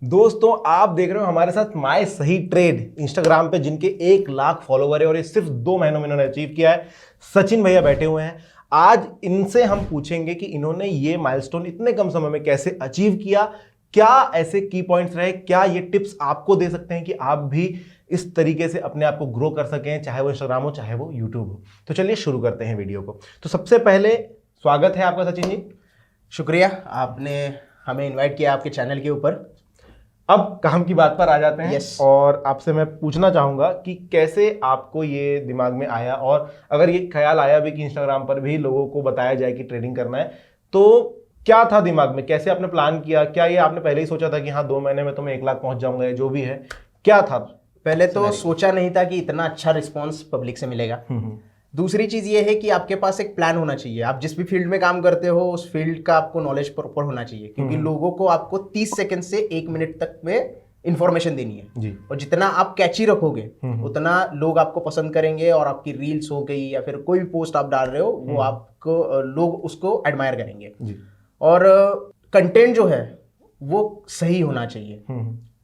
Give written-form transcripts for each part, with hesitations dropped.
दोस्तों आप देख रहे हो हमारे साथ माय सही ट्रेड इंस्टाग्राम पे जिनके 1 लाख फॉलोवर है और ये सिर्फ 2 महीनों में इन्होंने अचीव किया है। सचिन भैया बैठे हुए हैं। आज इनसे हम पूछेंगे कि इन्होंने ये माइलस्टोन इतने कम समय में कैसे अचीव किया, क्या ऐसे की पॉइंट्स रहे, क्या ये टिप्स आपको दे सकते हैं कि आप भी इस तरीके से अपने आप को ग्रो कर सकें, चाहे वो इंस्टाग्राम हो चाहे वो यूट्यूब हो। तो चलिए शुरू करते हैं वीडियो को। तो सबसे पहले स्वागत है आपका सचिन जी। शुक्रिया, आपने हमें इनवाइट किया आपके चैनल के ऊपर। अब काम की बात पर आ जाते हैं। Yes. और आपसे मैं पूछना चाहूंगा कि कैसे आपको ये दिमाग में आया, और अगर ये ख्याल आया भी कि इंस्टाग्राम पर भी लोगों को बताया जाए कि ट्रेडिंग करना है, तो क्या था दिमाग में, कैसे आपने प्लान किया? क्या ये आपने पहले ही सोचा था कि हाँ 2 महीने में तो मैं 1 लाख पहुंच जाऊंगा, या जो भी है, क्या था? पहले तो सोचा नहीं था कि इतना अच्छा रिस्पॉन्स पब्लिक से मिलेगा। दूसरी चीज ये है कि आपके पास एक प्लान होना चाहिए। आप जिस भी फील्ड में काम करते हो उस फील्ड का आपको नॉलेज प्रॉपर होना चाहिए, क्योंकि लोगों को आपको 30 सेकंड से 1 मिनट तक में इंफॉर्मेशन देनी है जी। और जितना आप कैची रखोगे उतना लोग आपको पसंद करेंगे, और आपकी रील्स हो गई या फिर कोई भी पोस्ट आप डाल रहे हो वो आपको लोग उसको एडमायर करेंगे जी। और कंटेंट जो है वो सही होना चाहिए।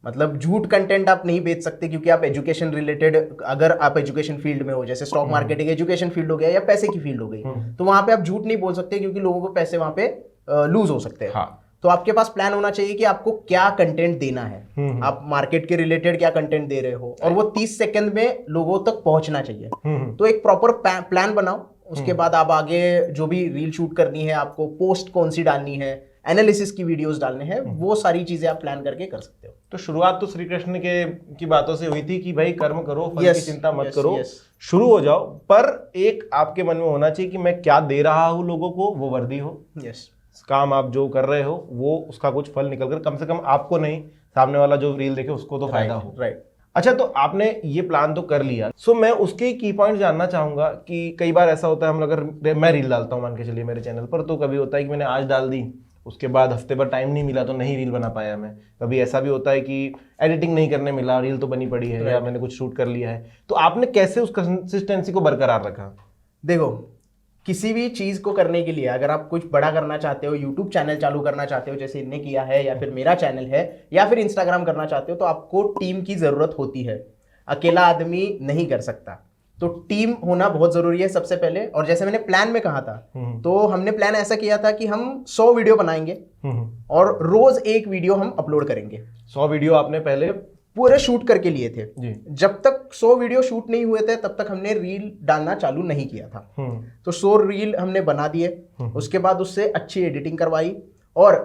मतलब झूठ कंटेंट आप नहीं बेच सकते, क्योंकि आप एजुकेशन रिलेटेड, अगर आप एजुकेशन फील्ड में हो, जैसे स्टॉक मार्केटिंग एजुकेशन फील्ड हो गया या पैसे की फील्ड हो गई, तो वहां पे आप झूठ नहीं बोल सकते, क्योंकि लोगों को पैसे वहां पे लूज हो सकते हैं। हाँ। तो आपके पास प्लान होना चाहिए कि आपको क्या कंटेंट देना है, आप मार्केट के रिलेटेड क्या कंटेंट दे रहे हो, और वो 30 सेकंड में लोगों तक पहुंचना चाहिए। तो एक प्रॉपर प्लान बनाओ। उसके बाद आप आगे जो भी रील शूट करनी है, आपको पोस्ट कौन सी डालनी है, एनालिसिस की वीडियोस डालने हैं, वो सारी चीजें आप प्लान करके कर सकते हो। तो शुरुआत तो श्री कृष्ण की बातों से हुई थी कि भाई कर्म करो, फल की चिंता मत करो, yes. शुरू हो जाओ। पर एक आपके मन में होना चाहिए कि मैं क्या दे रहा हूं लोगों को, वो वर्दी हो। यस। काम आप जो कर रहे हो वो उसका कुछ फल निकल कर कम से कम आपको नहीं, सामने वाला जो रील देखे उसको तो फायदा हो। राइट। अच्छा, तो आपने ये प्लान तो कर लिया। सो मैं उसके की पॉइंट जानना चाहूंगा कि कई बार ऐसा होता है, हम अगर मैं रील डालता हूँ मान के चलिए मेरे चैनल पर, तो कभी होता है कि मैंने आज डाल दी, उसके बाद हफ्ते भर टाइम नहीं मिला तो नहीं रील बना पाया मैं। कभी ऐसा भी होता है कि एडिटिंग नहीं करने मिला, रील तो बनी पड़ी है, या मैंने कुछ शूट कर लिया है। तो आपने कैसे उस कंसिस्टेंसी को बरकरार रखा? देखो, किसी भी चीज को करने के लिए अगर आप कुछ बड़ा करना चाहते हो, यूट्यूब चैनल चालू करना चाहते हो जैसे इनने किया है, या फिर मेरा चैनल है, या फिर इंस्टाग्राम करना चाहते हो, तो आपको टीम की जरूरत होती है। अकेला आदमी नहीं कर सकता, तो टीम होना बहुत जरूरी है सबसे पहले। और जैसे मैंने प्लान में कहा था, तो हमने प्लान ऐसा किया था कि हम 100 वीडियो बनाएंगे और रोज एक वीडियो हम अपलोड करेंगे। 100 वीडियो आपने पहले पूरे शूट करके लिए थे जी। जब तक 100 वीडियो शूट नहीं हुए थे तब तक हमने रील डालना चालू नहीं किया था। तो 100 रील हमने बना दिए, उसके बाद उससे अच्छी एडिटिंग करवाई। और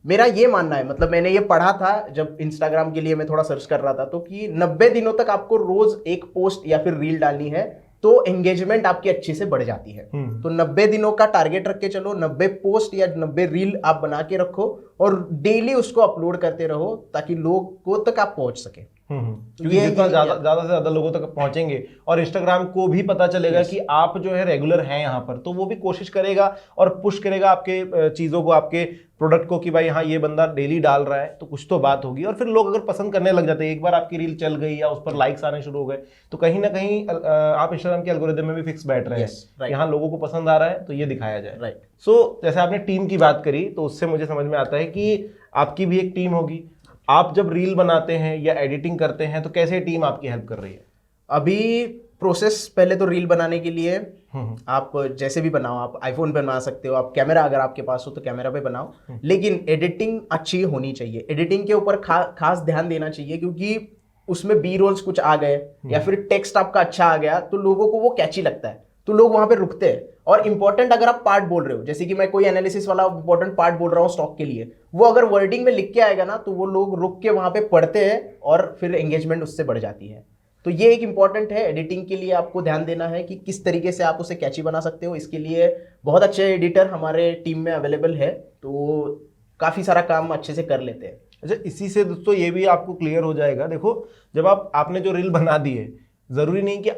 मेरा ये मानना है, मतलब मैंने ये पढ़ा था जब इंस्टाग्राम के लिए मैं थोड़ा सर्च कर रहा था, तो कि 90 दिनों तक आपको रोज एक पोस्ट या फिर रील डालनी है, तो एंगेजमेंट आपकी अच्छे से बढ़ जाती है। तो 90 दिनों का टारगेट रख के चलो, 90 पोस्ट या 90 रील आप बना के रखो और डेली उसको अपलोड करते रहो, ताकि लोगों तक आप पहुंच सके। क्योंकि जितना ज्यादा से ज्यादा लोगों तक पहुंचेंगे और इंस्टाग्राम को भी पता चलेगा कि आप जो है रेगुलर हैं यहाँ पर, तो वो भी कोशिश करेगा और पुश करेगा आपके चीजों को, आपके प्रोडक्ट को, कि भाई हाँ ये बंदा डेली डाल रहा है तो कुछ तो बात होगी। और फिर लोग अगर पसंद करने लग जाते हैं, एक बार आपकी रील चल गई या उस पर लाइक्स आने शुरू हो गए, तो कहीं ना कहीं आप इंस्टाग्राम के एल्गोरिदम में भी फिक्स बैठ रहे हैं, यहाँ लोगों को पसंद आ रहा है तो ये दिखाया जाए। राइट। सो जैसे आपने टीम की बात करी, तो उससे मुझे समझ में आता है कि आपकी भी एक टीम होगी। आप जब रील बनाते हैं या एडिटिंग करते हैं तो कैसे टीम आपकी हेल्प कर रही है? अभी प्रोसेस, पहले तो रील बनाने के लिए आप जैसे भी बनाओ, आप आईफोन पे बना सकते हो, आप कैमरा अगर आपके पास हो तो कैमरा पे बनाओ, लेकिन एडिटिंग अच्छी होनी चाहिए। एडिटिंग के ऊपर खास ध्यान देना चाहिए, क्योंकि उसमें बी रोल्स कुछ आ गए या फिर टेक्स्ट आपका अच्छा आ गया तो लोगों को वो कैची लगता है, तो लोग वहां पे रुकते हैं। और इंपॉर्टेंट अगर आप पार्ट बोल रहे हो, जैसे कि मैं कोई एनालिसिस वाला इंपॉर्टेंट पार्ट बोल रहा हूँ स्टॉक के लिए, वो अगर वर्डिंग में लिख के आएगा ना, तो वो लोग रुक के वहां पे पढ़ते हैं और फिर एंगेजमेंट उससे बढ़ जाती है। तो ये एक इंपॉर्टेंट है। एडिटिंग के लिए आपको ध्यान देना है कि किस तरीके से आप उसे कैची बना सकते हो। इसके लिए बहुत अच्छे एडिटर हमारे टीम में अवेलेबल है, तो काफी सारा काम अच्छे से कर लेते हैं। अच्छा, इसी से दोस्तों ये भी आपको क्लियर हो जाएगा। देखो, जब आपने जो रील बना दी है, जरूरी नहीं कि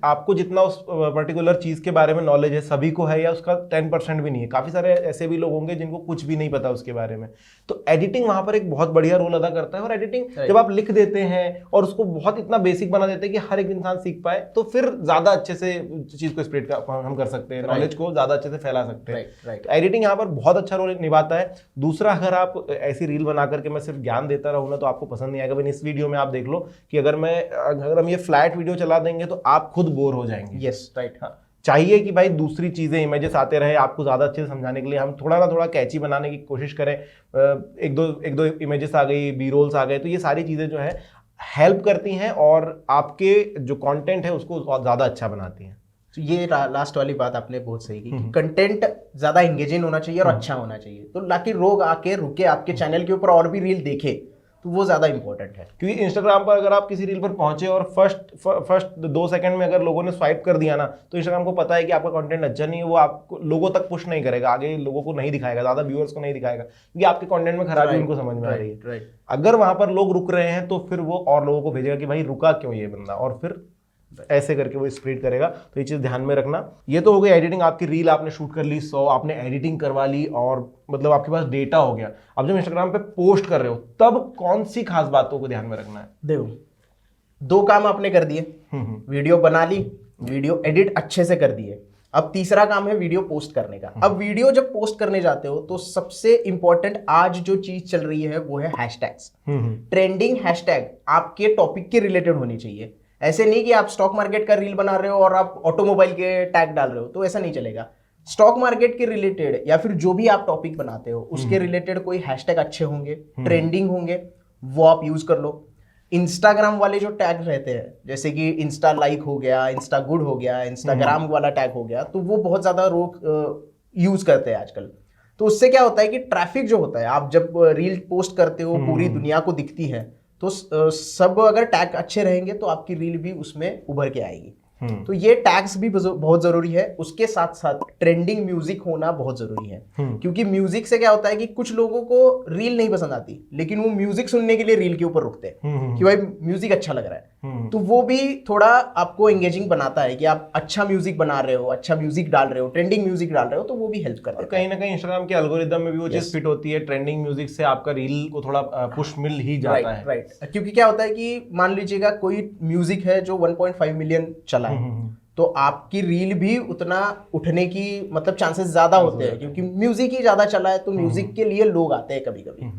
आपको जितना उस पर्टिकुलर चीज के बारे में नॉलेज है सभी को है, या उसका 10% भी नहीं है। काफी सारे ऐसे भी लोग होंगे जिनको कुछ भी नहीं पता उसके बारे में। तो एडिटिंग वहां पर एक बहुत बढ़िया रोल अदा करता है। और एडिटिंग जब आप लिख देते हैं और उसको बहुत इतना बेसिक बना देते हैं कि हर एक इंसान सीख पाए, तो फिर ज्यादा अच्छे से चीज को स्प्रेड हम कर सकते हैं, नॉलेज को ज्यादा अच्छे से फैला सकते हैं। तो एडिटिंग यहाँ पर बहुत अच्छा रोल निभाता है। दूसरा, अगर आप ऐसी रील बना करके मैं सिर्फ ज्ञान देता रहूँ ना तो आपको पसंद नहीं आएगा। इस वीडियो में आप देख लो कि अगर हम ये फ्लैट वीडियो चला देंगे तो आप खुद बोर हो जाएंगे। Yes, right. हाँ, चाहिए कि भाई दूसरी चीजें, इमेजेस आते रहे, आपको ज्यादा अच्छे से समझाने के लिए हम थोड़ा ना थोड़ा कैची बनाने की कोशिश करें। एक दो इमेजेस आ गई, बी रोल्स आ गए, तो ये सारी चीजें जो है हेल्प करती हैं और आपके जो कंटेंट है उसको ज्यादा अच्छा बनाती हैं। तो ये लास्ट वाली बात आपने बहुत सही की कि कंटेंट ज्यादा एंगेजिंग होना चाहिए और अच्छा होना चाहिए। तो लाकि लोग आके रुके आपके चैनल के ऊपर और भी रील देखे, तो वो ज्यादा इंपॉर्टेंट है। क्योंकि इंस्टाग्राम पर अगर आप किसी रील पर पहुंचे और फर्स्ट 2 सेकंड में अगर लोगों ने स्वाइप कर दिया ना, तो इंस्टाग्राम को पता है कि आपका कंटेंट अच्छा नहीं है, वो आपको लोगों तक पुश नहीं करेगा, आगे लोगों को नहीं दिखाएगा, ज्यादा व्यूअर्स को नहीं दिखाएगा, क्योंकि आपके कंटेंट में खराबी उनको समझ में आ रही है। अगर वहां पर लोग रुक रहे हैं तो फिर वो और लोगों को भेजेगा कि भाई रुका क्यों ये बंदा, और फिर ऐसे करके वो स्प्रेड करेगा। तो ये चीज ध्यान में रखना। ये तो हो गई एडिटिंग। आपकी रील आपने शूट कर ली 100, आपने एडिटिंग करवा ली और मतलब आपके पास डेटा हो गया। अब जब इंस्टाग्राम पे पोस्ट कर रहे हो तब कौन सी खास बातों को ध्यान में रखना है? देखो, 2 काम आपने कर दिए, वीडियो बना ली, वीडियो एडिट अच्छे से कर दिए। अब तीसरा काम है वीडियो पोस्ट करने का। अब वीडियो जब पोस्ट करने जाते हो तो सबसे इंपॉर्टेंट आज जो चीज चल रही है वो है हैशटैग्स। ट्रेंडिंग हैशटैग आपके टॉपिक के रिलेटेड होनी चाहिए। ऐसे नहीं कि आप स्टॉक मार्केट का रील बना रहे हो और आप ऑटोमोबाइल के टैग डाल रहे हो, तो ऐसा नहीं चलेगा। स्टॉक मार्केट के रिलेटेड या फिर जो भी आप टॉपिक बनाते हो उसके रिलेटेड कोई हैशटैग अच्छे होंगे, ट्रेंडिंग होंगे, वो आप यूज कर लो। इंस्टाग्राम वाले जो टैग रहते हैं, जैसे कि इंस्टा लाइक हो गया, इंस्टा गुड हो गया, इंस्टाग्राम वाला टैग हो गया, तो वो बहुत ज्यादा यूज करते हैं आजकल। तो उससे क्या होता है कि ट्रैफिक जो होता है, आप जब रील पोस्ट करते हो पूरी दुनिया को दिखती है, तो सब अगर टैग अच्छे रहेंगे तो आपकी रील भी उसमें उभर के आएगी। तो ये टैग्स भी बहुत जरूरी है। उसके साथ साथ ट्रेंडिंग म्यूजिक होना बहुत जरूरी है, क्योंकि म्यूजिक से क्या होता है कि कुछ लोगों को रील नहीं पसंद आती, लेकिन वो म्यूजिक सुनने के लिए रील के ऊपर रुकते हैं कि भाई म्यूजिक अच्छा लग रहा है। तो वो भी थोड़ा आपको एंगेजिंग बनाता है कि आप अच्छा म्यूजिक बना रहे हो, अच्छा म्यूजिक डाल रहे हो, ट्रेंडिंग म्यूजिक डाल रहे हो, तो वो भी हेल्प करता है। कहीं ना कहीं इंस्टाग्राम के एल्गोरिदम में भी वो चीज फिट होती है। ट्रेंडिंग म्यूजिक से आपका रील को थोड़ा पुश मिल ही जाता है। राइट। क्योंकि क्या होता है कि मान लीजिएगा कोई म्यूजिक है जो 1.5 मिलियन चला है, तो आपकी रील भी उतना उठने की मतलब चांसेस ज्यादा होते हैं, क्योंकि म्यूजिक ही ज्यादा चला है, तो म्यूजिक के लिए लोग आते हैं कभी कभी।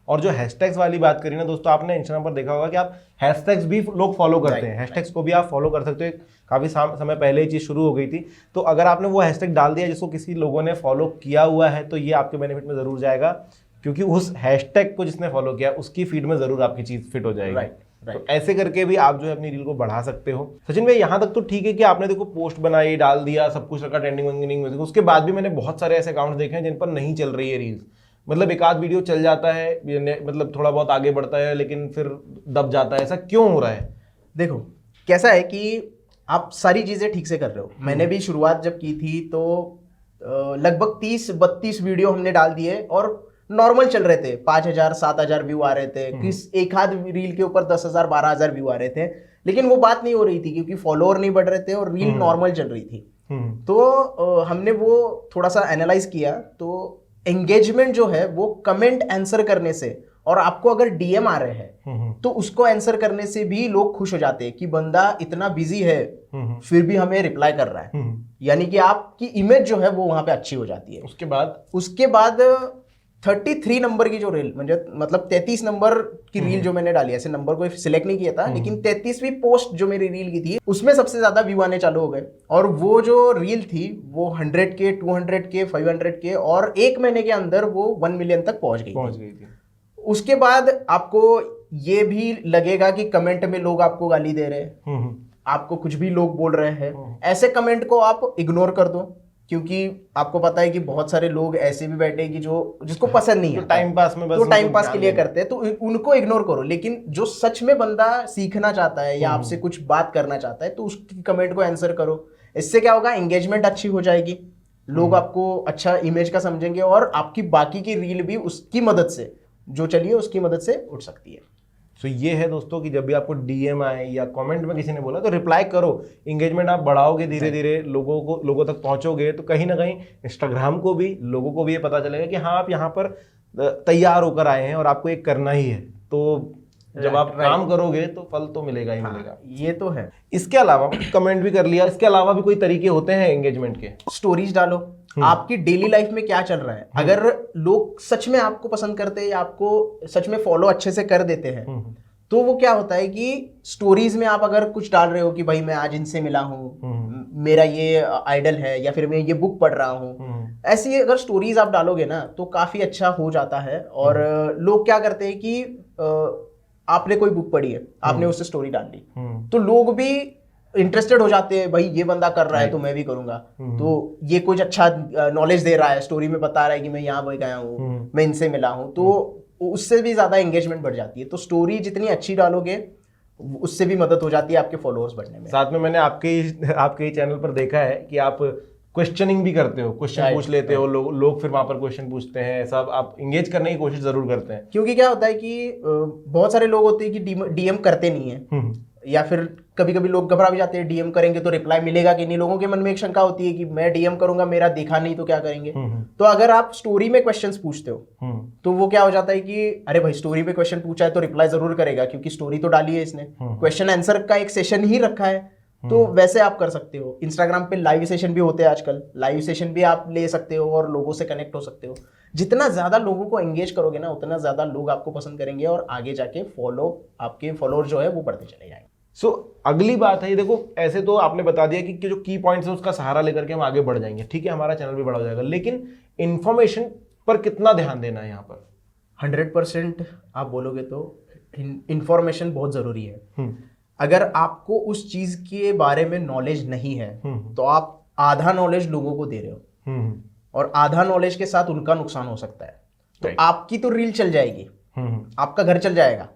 और जो हैशटैग्स वाली बात करी ना दोस्तों, आपने इंस्टाग्राम पर देखा होगा कि आप हैशटैग्स भी लोग फॉलो करते हैं। हैशटैग्स को भी आप फॉलो कर सकते हो। काफी समय पहले ये चीज शुरू हो गई थी। तो अगर आपने वो हैशटैग डाल दिया जिसको किसी लोगों ने फॉलो किया हुआ है, तो ये आपके बेनिफिट में जरूर जाएगा, क्योंकि उस हैशटैग को जिसने फॉलो किया उसकी फीड में जरूर आपकी चीज फिट हो जाएगी। तो ऐसे करके भी आप जो है अपनी रील को बढ़ा सकते हो। सचिन भाई, यहाँ तक तो ठीक है कि आपने देखो पोस्ट बनाई, डाल दिया, सब कुछ रखा, ट्रेंडिंग वंडिंग, उसके बाद भी मैंने बहुत सारे ऐसे अकाउंट्स देखे हैं जिन पर नहीं चल रही है रील्स। मतलब एक आध वीडियो चल जाता है, मतलब थोड़ा बहुत आगे बढ़ता है, लेकिन फिर दब जाता है। ऐसा क्यों हो रहा है? देखो, कैसा है कि आप सारी चीजें ठीक से कर रहे हो। मैंने भी शुरुआत जब की थी तो लगभग 30-32 वीडियो हमने डाल दिए और नॉर्मल चल रहे थे। 5000 7000 व्यू आ रहे थे, किस एक आध रील के ऊपर 10,000 12,000 व्यू आ रहे थे, लेकिन वो बात नहीं हो रही थी क्योंकि फॉलोअर नहीं बढ़ रहे थे और रील नॉर्मल चल रही थी। तो हमने वो थोड़ा सा एनालाइज किया, तो एंगेजमेंट जो है वो कमेंट आंसर करने से, और आपको अगर डीएम आ रहे हैं तो उसको आंसर करने से भी लोग खुश हो जाते हैं कि बंदा इतना बिजी है फिर भी हमें रिप्लाई कर रहा है। यानी कि आपकी इमेज जो है वो वहां पे अच्छी हो जाती है। उसके बाद 33 नंबर की जो रील, मतलब 33 नंबर की रील जो मैंने डाली, ऐसे नंबर को सिलेक्ट नहीं किया था, लेकिन 33वीं पोस्ट जो मेरी रील की थी उसमें सबसे ज्यादा व्यू आने चालू हो गए। और वो जो रील थी वो 100K 200K 500K और 1 महीने के अंदर वो 1 मिलियन तक पहुंच गई थी। उसके बाद आपको ये भी लगेगा कि कमेंट में लोग आपको गाली दे रहे हैं, आपको कुछ भी लोग बोल रहे हैं, ऐसे कमेंट को आप इग्नोर कर दो, क्योंकि आपको पता है कि बहुत सारे लोग ऐसे भी बैठे कि जिसको पसंद नहीं है, टाइम पास में, बस तो टाइम पास के लिए करते हैं, तो उनको इग्नोर करो। लेकिन जो सच में बंदा सीखना चाहता है या आपसे कुछ बात करना चाहता है तो उसकी कमेंट को आंसर करो। इससे क्या होगा, एंगेजमेंट अच्छी हो जाएगी, लोग आपको अच्छा इमेज का समझेंगे और आपकी बाकी की रील भी उसकी मदद से, जो चलिए उसकी मदद से उठ सकती है। सो ये है दोस्तों कि जब भी आपको डीएम आए या कमेंट में किसी ने बोला तो रिप्लाई करो। इंगेजमेंट आप बढ़ाओगे, धीरे धीरे लोगों तक पहुंचोगे, तो कहीं ना कहीं इंस्टाग्राम को भी, लोगों को भी ये पता चलेगा कि हाँ आप यहाँ पर तैयार होकर आए हैं और आपको एक करना ही है। तो जब आप काम करोगे तो फल तो मिलेगा ही मिलेगा। ये तो है। इसके अलावा कमेंट भी कर लिया, इसके अलावा भी कोई तरीके होते हैं एंगेजमेंट के? स्टोरीज डालो, आपकी डेली लाइफ में क्या चल रहा है। अगर लोग सच में आपको पसंद करते हैं या आपको सच में फॉलो अच्छे से कर देते हैं, तो वो क्या होता है कि स्टोरीज में आप अगर कुछ डाल रहे हो कि भाई मैं आज इनसे मिला हूँ, मेरा ये आइडल है, या फिर मैं ये बुक पढ़ रहा हूँ, ऐसी अगर स्टोरीज आप डालोगे ना तो काफी अच्छा हो जाता है। और लोग क्या करते हैं कि आपने कोई बुक पढ़ी है, आपने उससे स्टोरी डाल दी, तो लोग भी इंटरेस्टेड हो जाते हैं, भाई ये बंदा कर रहा है तो मैं भी करूंगा, तो ये कुछ अच्छा नॉलेज दे रहा है, स्टोरी में बता रहा है कि मैं यहाँ पे गया हूँ, मैं इनसे मिला हूँ, तो उससे भी ज्यादा एंगेजमेंट बढ़ जाती है। तो स्टोरी जितनी अच्छी डालोगे उससे भी मदद हो जाती है आपके फॉलोअर्स बढ़ने में। साथ में मैंने आपके ही चैनल पर देखा है कि आप क्वेश्चनिंग भी करते हो, क्वेश्चन पूछ लेते हो, लोग फिर वहां पर क्वेश्चन पूछते हैं, सब आप इंगेज करने की कोशिश जरूर करते हैं। क्योंकि क्या होता है कि बहुत सारे लोग होते हैं कि डीएम करते नहीं है, या फिर कभी कभी लोग घबरा भी जाते हैं, डीएम करेंगे तो रिप्लाई मिलेगा कि नहीं। लोगों के मन में एक शंका होती है कि मैं डीएम करूंगा, मेरा देखा नहीं तो क्या करेंगे। तो अगर आप स्टोरी में क्वेश्चंस पूछते हो तो वो क्या हो जाता है कि अरे भाई स्टोरी में क्वेश्चन पूछा है तो रिप्लाई जरूर करेगा, क्योंकि स्टोरी तो डाली है इसने, क्वेश्चन आंसर का एक सेशन ही रखा है। तो वैसे आप कर सकते हो। इंस्टाग्राम पे लाइव सेशन भी होते हैं आजकल, लाइव सेशन भी आप ले सकते हो और लोगों से कनेक्ट हो सकते हो। जितना ज्यादा लोगों को एंगेज करोगे ना, उतना ज्यादा लोग आपको पसंद करेंगे और आगे जाके आपके फॉलोअर जो है वो बढ़ते चले जाएंगे। सो अगली बात है, ये देखो ऐसे तो आपने बता दिया कि जो की पॉइंट्स है उसका सहारा लेकर के हम आगे बढ़ जाएंगे, ठीक है, हमारा चैनल भी बड़ा हो जाएगा, लेकिन इंफॉर्मेशन पर कितना ध्यान देना है यहाँ पर? 100% आप बोलोगे तो इंफॉर्मेशन बहुत जरूरी है। अगर आपको उस चीज के बारे में नॉलेज नहीं है तो आप आधा नॉलेज लोगों को दे रहे हो, और आधा नॉलेज के साथ उनका नुकसान हो सकता है। तो आपकी तो रील चल जाएगी, आपका घर चल जाएगा,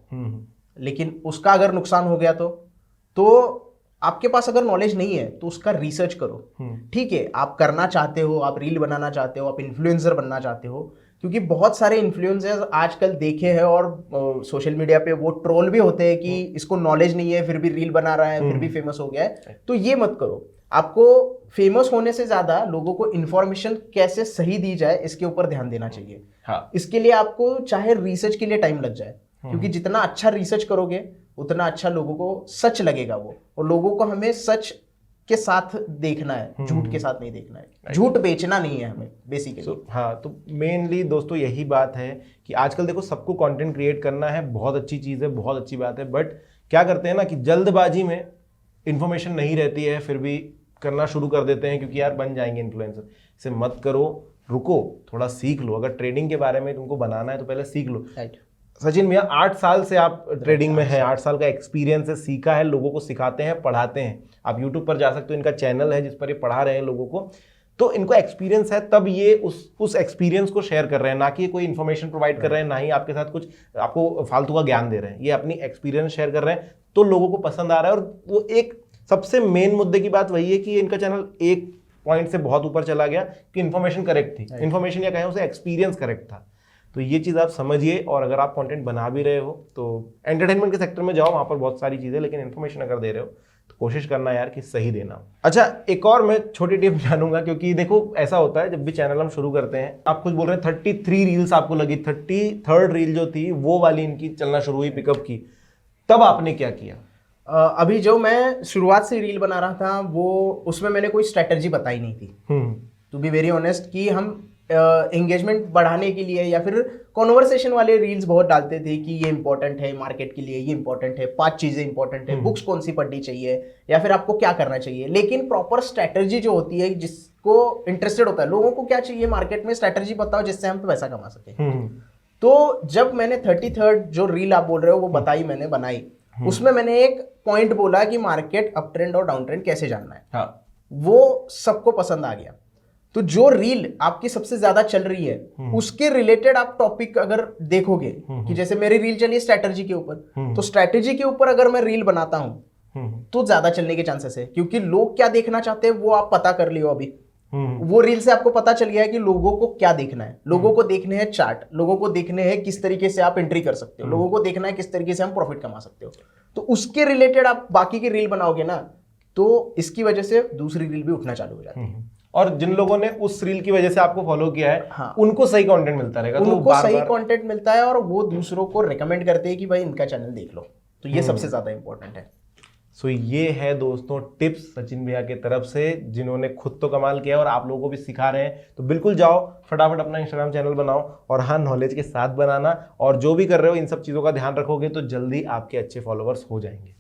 लेकिन उसका अगर नुकसान हो गया तो आपके पास अगर नॉलेज नहीं है तो उसका रिसर्च करो। ठीक है, आप करना चाहते हो, आप रील बनाना चाहते हो, आप इन्फ्लुएंसर बनना चाहते हो, क्योंकि बहुत सारे इन्फ्लुएंसर्स आजकल देखे हैं और सोशल मीडिया पे वो ट्रोल भी होते हैं कि इसको नॉलेज नहीं है फिर भी रील बना रहा है, फिर भी फेमस हो गया है। तो ये मत करो। आपको फेमस होने से ज्यादा लोगों को इन्फॉर्मेशन कैसे सही दी जाए इसके ऊपर ध्यान देना चाहिए। हाँ। इसके लिए आपको चाहे रिसर्च के लिए टाइम लग जाए, क्योंकि जितना अच्छा रिसर्च करोगे उतना अच्छा लोगों को सच लगेगा वो, और लोगों को हमें सच के साथ देखना है, झूठ के साथ नहीं देखना है, झूठ बेचना नहीं है हमें बेसिकली। हाँ, तो मेनली दोस्तों यही बात है कि आजकल देखो सबको कंटेंट क्रिएट करना है, बहुत अच्छी चीज़ है, बहुत अच्छी बात है, बट क्या करते हैं ना कि जल्दबाजी में इंफॉर्मेशन नहीं रहती है फिर भी करना शुरू कर देते हैं क्योंकि यार बन जाएंगे इन्फ्लुएंसर। इसे मत करो, रुको, थोड़ा सीख लो। अगर ट्रेडिंग के बारे में तुमको बनाना है तो पहले सीख लो। सचिन भैया 8 साल से आप ट्रेडिंग में हैं, 8 साल का एक्सपीरियंस है, सीखा है, लोगों को सिखाते हैं, पढ़ाते हैं। आप यूट्यूब पर जा सकते हो, इनका चैनल है जिस पर ये पढ़ा रहे हैं लोगों को। तो इनको एक्सपीरियंस है, तब ये उस एक्सपीरियंस को शेयर कर रहे हैं, ना कि कोई इन्फॉर्मेशन प्रोवाइड कर रहे हैं, ना ही आपके साथ कुछ आपको फालतू का ज्ञान दे रहे हैं। ये अपनी एक्सपीरियंस शेयर कर रहे हैं तो लोगों को पसंद आ रहा है। और वो एक सबसे मेन मुद्दे की बात वही है कि इनका चैनल एक पॉइंट से बहुत ऊपर चला गया कि इन्फॉर्मेशन करेक्ट थी, इन्फॉर्मेशन या कहें उसे एक्सपीरियंस करेक्ट था। तो ये चीज़ आप समझिए। और अगर आप कंटेंट बना भी रहे हो तो एंटरटेनमेंट के सेक्टर में जाओ, वहाँ पर बहुत सारी चीज़ें, लेकिन इन्फॉर्मेशन अगर दे रहे हो तो कोशिश करना यार कि सही देना। अच्छा, एक और मैं छोटी टिप जानूंगा, क्योंकि देखो ऐसा होता है जब भी चैनल हम शुरू करते हैं, आप कुछ बोल रहे हैं 33 रील्स आपको लगी, 33rd रील जो थी वो वाली इनकी चलना शुरू हुई पिकअप की, तब आपने क्या किया? अभी जो मैं शुरुआत से रील बना रहा था वो उसमें मैंने कोई स्ट्रेटजी बताई नहीं थी, टू बी वेरी ऑनेस्ट, कि हम एंगेजमेंट बढ़ाने के लिए या फिर कॉन्वर्सेशन वाले रील्स बहुत डालते थे कि ये इंपॉर्टेंट है मार्केट के लिए, ये इंपॉर्टेंट है, 5 चीजें इंपॉर्टेंट है, बुक्स कौन सी पढ़नी चाहिए, या फिर आपको क्या करना चाहिए। लेकिन प्रॉपर स्ट्रेटजी जो होती है, जिसको इंटरेस्टेड होता है, लोगों को क्या चाहिए मार्केट में, स्ट्रेटजी बताओ जिससे हम पैसा कमा सके। तो जब मैंने 33rd जो रील आप बोल रहे हो वो बताई, मैंने बनाई, उसमें मैंने एक पॉइंट बोला कि मार्केट अप ट्रेंड और डाउन ट्रेंड कैसे जानना है। हाँ। वो सबको पसंद आ गया। तो जो रील आपकी सबसे ज्यादा चल रही है उसके रिलेटेड आप टॉपिक अगर देखोगे कि जैसे मेरी रील चली स्ट्रैटेजी के ऊपर, तो स्ट्रैटेजी के ऊपर अगर मैं रील बनाता हूं तो ज्यादा चलने के चांसेस है, क्योंकि लोग क्या देखना चाहते हैं वो आप पता कर लियो अभी वो रील से आपको पता चल गया है कि लोगों को क्या देखना है। लोगों को देखने हैं चार्ट, लोगों को देखने हैं किस तरीके से आप एंट्री कर सकते हो, लोगों को देखना है किस तरीके से हम प्रॉफिट कमा सकते हो। तो उसके रिलेटेड आप बाकी की रील बनाओगे ना, तो इसकी वजह से दूसरी रील भी उठना चालू हो जाती है। और जिन लोगों ने उस रील की वजह से आपको फॉलो किया है, हाँ, उनको सही कंटेंट मिलता रहेगा, तो उनको सही बार-बार कंटेंट मिलता है और वो दूसरों को रिकमेंड करते हैं कि भाई इनका चैनल देख लो। तो ये सबसे ज्यादा इंपॉर्टेंट है। सो ये है दोस्तों टिप्स सचिन भैया की तरफ से, जिन्होंने खुद तो कमाल किया और आप लोगों को भी सिखा रहे हैं। तो बिल्कुल जाओ, फटाफट अपना इंस्टाग्राम चैनल बनाओ, और हाँ, नॉलेज के साथ बनाना, और जो भी कर रहे हो इन सब चीज़ों का ध्यान रखोगे तो जल्दी आपके अच्छे फॉलोअर्स हो जाएंगे।